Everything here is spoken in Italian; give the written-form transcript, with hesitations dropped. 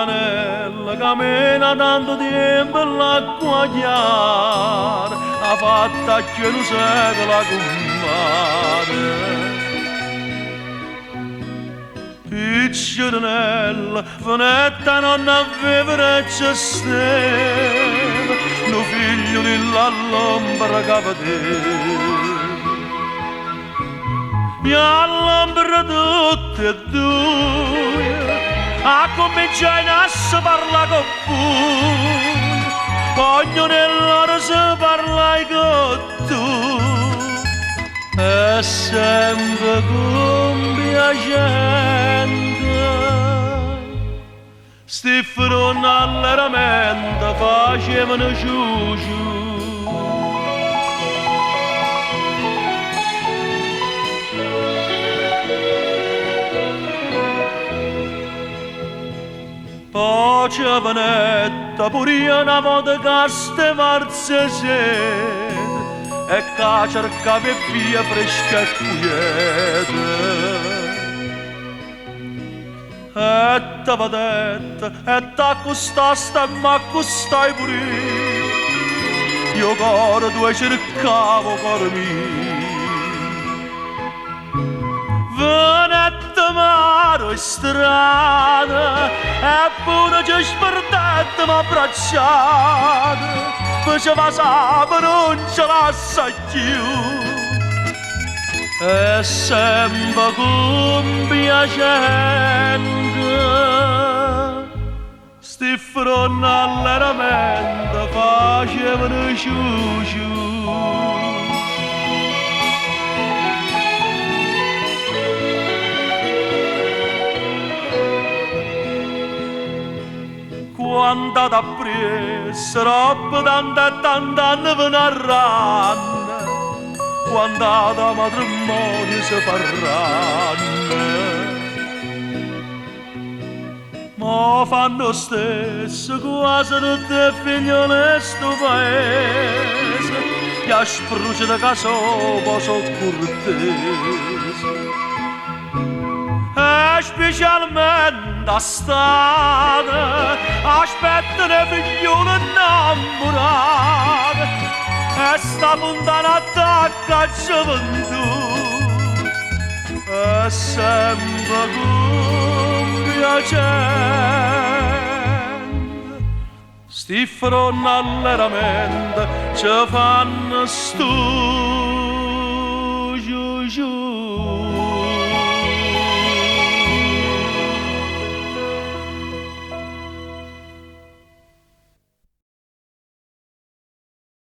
l'anella cammina tanto tempo l'acqua chiara ha fatta che lo secolo compare piccirinella venetta non aveva c'è stava lo figlio dell'allombra capateva mi allombra tutte e due a cominciare a parlare con voi ognuno nell'ora si parla con tu e sempre compiacente sti front alla mente facevano giù giù Pace venetta pure io una volta che ste marze sede e che cercava via fresca e quiete e t'ava detta e t'accostasti e m'accostai pure io coro tu cercavo coro mio venette mare e strada e pure ci sperdette m'abbracciate faceva sabato non ce la sa più e sempre compiacente sti front alla mente facevano giù giù quando da presso roba tanta e tanta ne veneranno quando da matrimonio si faranno ma fanno stesso quasi tutte le figliole sto paese che spruce da casa so cortese e specialmente a strada aspettano figliolo innamorati e sta puntana attacca a gioventù e sempre compiacente sti front alla mente ci fanno stu